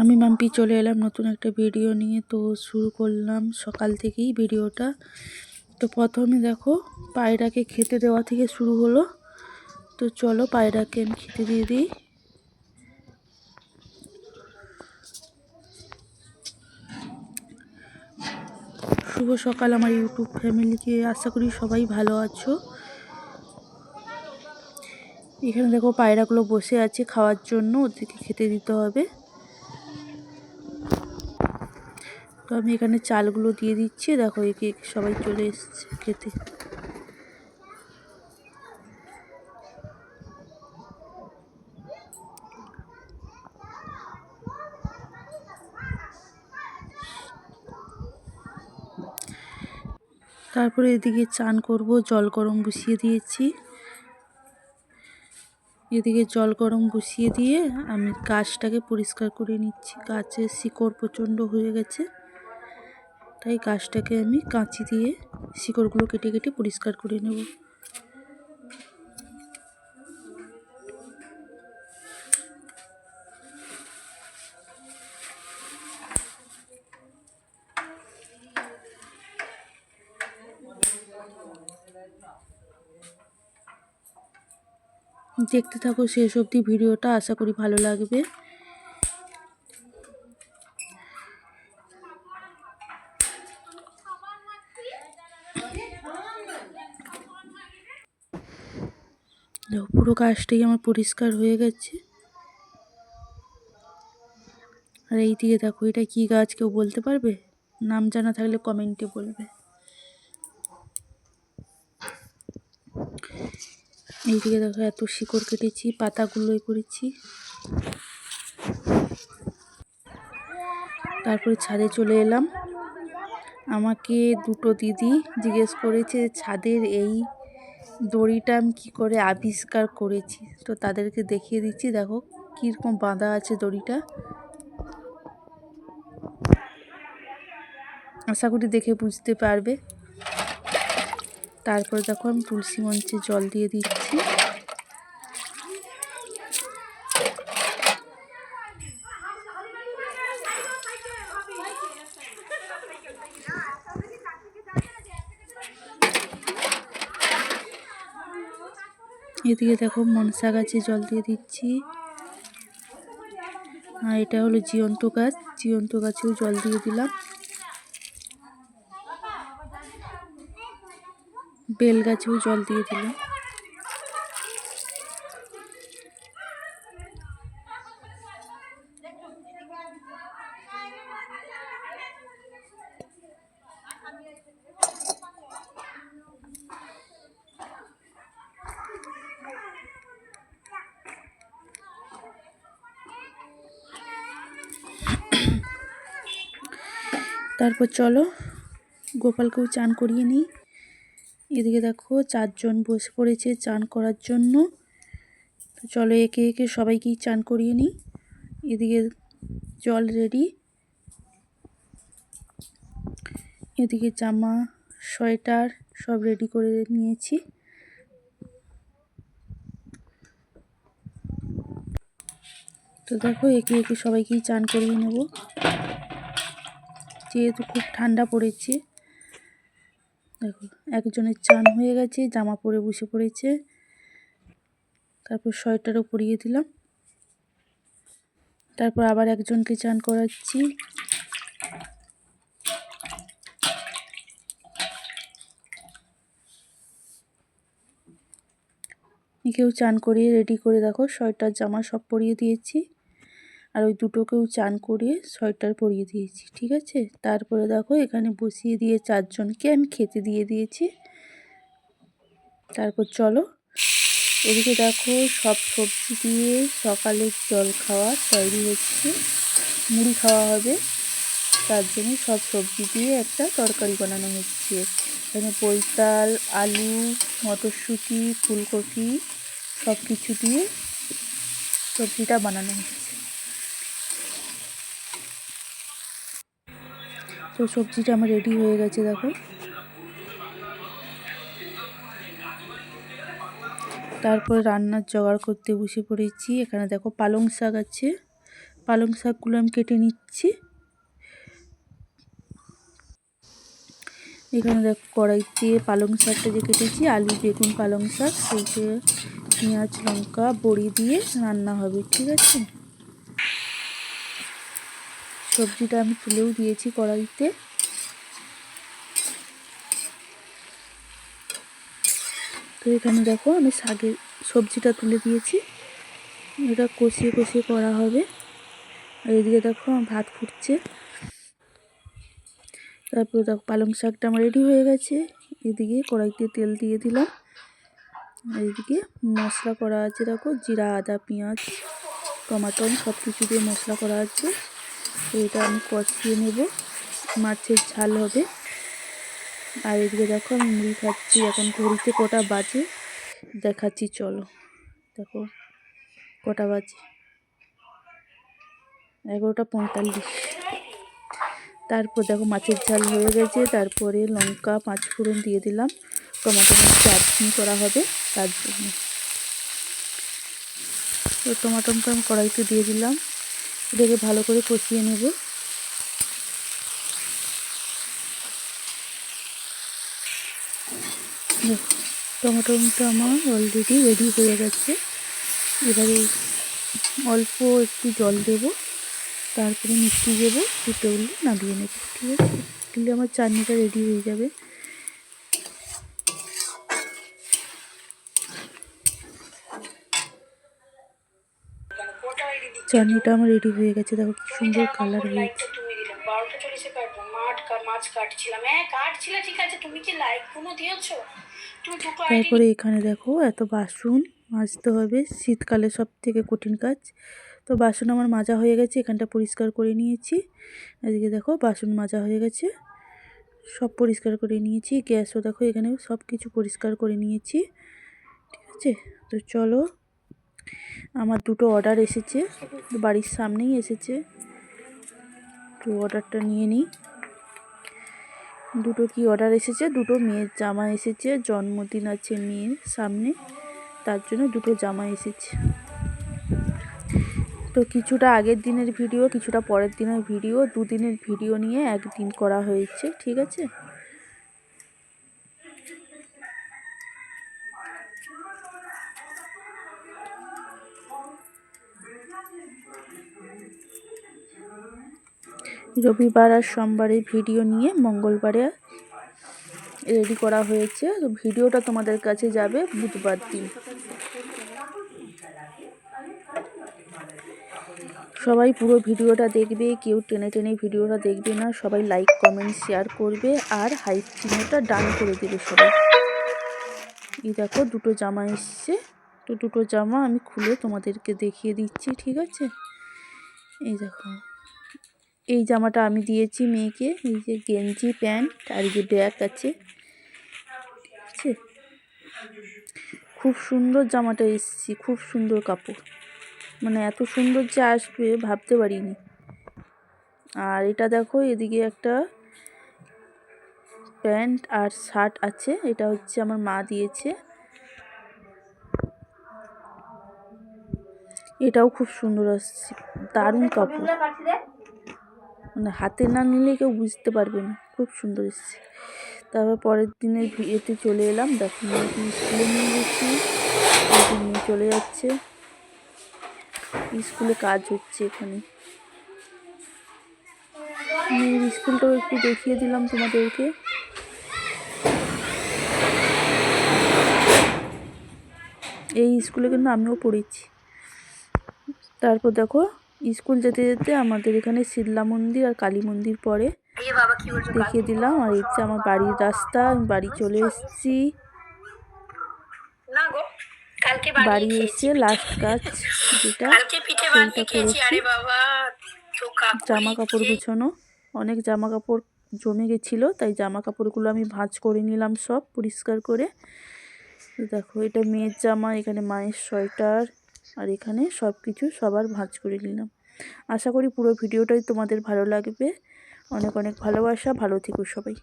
আমি মাম্পি চলে এলাম নতুন একটা ভিডিও নিয়ে। তো শুরু করলাম সকাল থেকেই ভিডিওটা। তো প্রথমে দেখো পায়রাকে খেতে দেওয়া থেকে শুরু হলো। তো চলো পায়রাকে আমি খেতে দিয়ে দিই। শুভ সকাল আমার ইউটিউব ফ্যামিলিকে, আশা করি সবাই ভালো আছো। এখানে দেখো পায়রাগুলো বসে আছে খাওয়ার জন্য, ওদেরকে খেতে দিতে হবে। তো আমি এখানে চালগুলো দিয়ে দিচ্ছি, দেখো একে সবাই চলে এসছে খেতে। তারপরে এদিকে চান করব, জল গরম বসিয়ে দিয়েছি। এদিকে জল গরম বসিয়ে দিয়ে আমি গাছটাকে পরিষ্কার করে নিচ্ছি। গাছের শিকড় প্রচণ্ড হয়ে গেছে, তাই গাছটাকে আমি কাঁচি দিয়ে শিকড়গুলো কেটে কেটে পরিষ্কার করে নেব। দেখতে থাকো শেষ অবধি ভিডিওটা, আশা করি ভালো লাগবে। পুরো গাছটাই আমার পরিষ্কার হয়ে গেছে। আর এই দিকে দেখো এটা কি গাছ, কেউ বলতে পারবে? নাম জানা থাকলে কমেন্টে বলবে। এইদিকে দেখো এত শিকড় কেটেছি, পাতাগুলোই করেছি। তারপরে ছাদে চলে এলাম। আমাকে দুটো দিদি জিজ্ঞেস করেছে ছাদের এই দড়িটা আমি কী করে আবিষ্কার করেছি। তো তাদেরকে দেখিয়ে দিচ্ছি, দেখো কীরকম বাঁধা আছে দড়িটা। আশা করি দেখে বুঝতে পারবে। তারপর দেখো আমি তুলসী মঞ্চে জল দিয়ে দিচ্ছি। এদিকে দেখো মনসা গাছে জল দিয়ে দিচ্ছি। আর এটা হলো জীবন্ত গাছ, জীবন্ত গাছেও জল দিয়ে দিলাম। বেল গাছেও জল দিয়ে দিলাম। তারপর চলো গোপালকেও চান করিয়ে নিই। এদিকে দেখো 4 জন বসে পড়েছে চান করার জন্য। তো চলো একে একে সবাইকেই চান করিয়ে নিই। এদিকে জল রেডি, এদিকে জামা সোয়েটার সব রেডি করে নিয়েছি। তো দেখো একে একে সবাইকেই চান করিয়ে নেব, যেহেতু খুব ঠান্ডা পড়েছে। দেখো একজনের চান হয়ে গেছে, জামা পরে বসে পড়েছে। তারপর সোয়েটারও পরিয়ে দিলাম। তারপর আবার একজনকে চান করাচ্ছি। একেও চান করিয়ে রেডি করে দেখো সোয়েটার জামা সব পরিয়ে দিয়েছি। আর ওই দুটোকেও চান করিয়ে সোয়েটার পরিয়ে দিয়েছি, ঠিক আছে। তারপরে দেখো এখানে বসিয়ে দিয়ে 4 জনকে আমি খেতে দিয়ে দিয়েছি। তারপর চলো এদিকে দেখো সব সবজি দিয়ে সকালের জল খাওয়া তৈরি হচ্ছে। মুড়ি খাওয়া হবে, তার জন্য সব সবজি দিয়ে একটা তরকারি বানানো হচ্ছে। এখানে বৈতাল, আলু, মটরশুঁটি, ফুলকপি সব কিছু দিয়ে সবজিটা বানানো হচ্ছে। তো সবজিটা আমার রেডি হয়ে গেছে দেখো। তারপরে রান্নার জোগাড় করতে বসে পড়েছি। এখানে দেখো পালং শাক আছে, পালং শাকগুলো আমি কেটে নিচ্ছি। এখানে দেখো কড়াইতে পালং শাকটা যে কেটেছি, আলু বেগুন পালং শাক, সেইটা পেঁয়াজ লঙ্কা বড়ি দিয়ে রান্না হবে, ঠিক আছে। সবজিটা আমি তুলেও দিয়েছি কড়াইতে। তো এখানে দেখো আমি শাকের সবজিটা তুলে দিয়েছি, এটা কষিয়ে কষিয়ে করা হবে। আর এদিকে দেখো আমার ভাত ফুটছে। তারপরে দেখো পালং শাকটা আমার রেডি হয়ে গেছে। এদিকে কড়াইতে তেল দিয়ে দিলাম। এইদিকে মশলা করা আছে, দেখো জিরা আদা পেঁয়াজ টমাটো সব কিছু দিয়ে মশলা করা আছে। তো এটা আমি কষিয়ে নেব, মাছের ঝাল হবে। আর এদিকে দেখো আমি মুড়ি খাচ্ছি। এখন ঘড়িতে কটা বাজে দেখাচ্ছি, চলো দেখো কটা বাজে, 11:45। তারপর দেখো মাছের ঝাল হয়ে গেছে। তারপরে লঙ্কা 5 ফোড়ন দিয়ে দিলাম, টমেটো চাটনি করা হবে তার জন্য। তো টমাটোটা আমি কড়াইতে দিয়ে দিলাম, এটাকে ভালো করে কষিয়ে নেব। টমেটোটা আমার অলরেডি রেডি হয়ে গেছে। এবারে অল্প একটু জল দেব, তারপরে মিষ্টি দেবো, ফুটে উঠলে নামিয়ে নেব, ঠিক আছে। দিলে আমার চাটনিটা রেডি হয়ে যাবে। চাটনিটা আমার রেডি হয়ে গেছে, দেখো কি সুন্দর কালার হয়েছে। তারপরে এখানে দেখো এত বাসন মাজতে হবে, শীতকালে সব থেকে কঠিন কাজ। তো বাসন আমার মাজা হয়ে গেছে, এখানটা পরিষ্কার করে নিয়েছি। এদিকে দেখো বাসন মাজা হয়ে গেছে, সব পরিষ্কার করে নিয়েছি। গ্যাসও দেখো এখানেও সব কিছু পরিষ্কার করে নিয়েছি, ঠিক আছে। তো চলো, আমার দুটো অর্ডার এসেছে, বাড়ির সামনেই এসেছে। তো অর্ডারটা নিয়ে নিই। দুটো কি অর্ডার এসেছে, দুটো মেয়ের জামা এসেছে, জন্মদিন আছে মেয়ের সামনে, তার জন্য দুটো জামা এসেছে। তো কিছুটা আগের দিনের ভিডিও, কিছুটা পরের দিনের ভিডিও, দুদিনের ভিডিও নিয়ে একদিন করা হয়েছে, ঠিক আছে। রবিবার আর সোমবারে ভিডিও নিয়ে মঙ্গলবারে রেডি করা হয়েছে। তো ভিডিওটা তোমাদের কাছে যাবে বুধবার দিন। সবাই পুরো ভিডিওটা দেখবে, কেউ টেনে টেনে ভিডিওটা দেখবে না, সবাই লাইক কমেন্ট শেয়ার করবে আর হাইপ চিহ্নটা ডান করে দেবে সবাই। এই দেখো দুটো জামা এসছে। তো দুটো জামা আমি খুলে তোমাদেরকে দেখিয়ে দিচ্ছি, ঠিক আছে। এই দেখো এই জামাটা আমি দিয়েছি মেয়েকে, এই যে গেঞ্জি প্যান্ট আর এই যে ব্যাগ আছে, ঠিক আছে। খুব সুন্দর জামাটা এসেছি, খুব সুন্দর কাপড়, মানে এত সুন্দর যে আসবে ভাবতে পারিনি। আর এটা দেখো এদিকে একটা প্যান্ট আর শার্ট আছে, এটা হচ্ছে আমার মা দিয়েছে। এটাও খুব সুন্দর আসছে, দারুণ কাপড়, মানে হাতে না নিলে কেউ বুঝতে পারবে না, খুব সুন্দর এসছে। তারপর পরের দিনের এতে চলে এলাম, দেখো মেয়েকে স্কুলে নিয়ে গেছি, নিয়ে চলে যাচ্ছে স্কুলে, কাজ হচ্ছে এখানে। মেয়ের স্কুলটাও একটু দেখিয়ে দিলাম তোমাদেরকে। এই স্কুলে কিন্তু আমিও পড়েছি। তারপর দেখো স্কুল যেতে যেতে আমাদের এখানে শীতলা মন্দির আর কালী মন্দির পড়ে, দেখিয়ে দিলাম। আর এই যে আমার বাড়ির রাস্তা, আমি বাড়ি চলে এসেছি। বাড়ি এসে লাস্ট কাজ যেটা সেইটা করেছি, জামা কাপড় গুছানো। অনেক জামা কাপড় জমে গেছিলো, তাই জামা কাপড়গুলো আমি ভাঁজ করে নিলাম সব পরিষ্কার করে। দেখো এটা মেয়ের জামা, এখানে মায়ের সোয়েটার, আর এখানে সব কিছু সবার ভাঁজ করে নিলাম। আশা করি পুরো ভিডিওটাই তোমাদের ভালো লাগবে। অনেক অনেক ভালোবাসা, ভালো থেকো সবাই।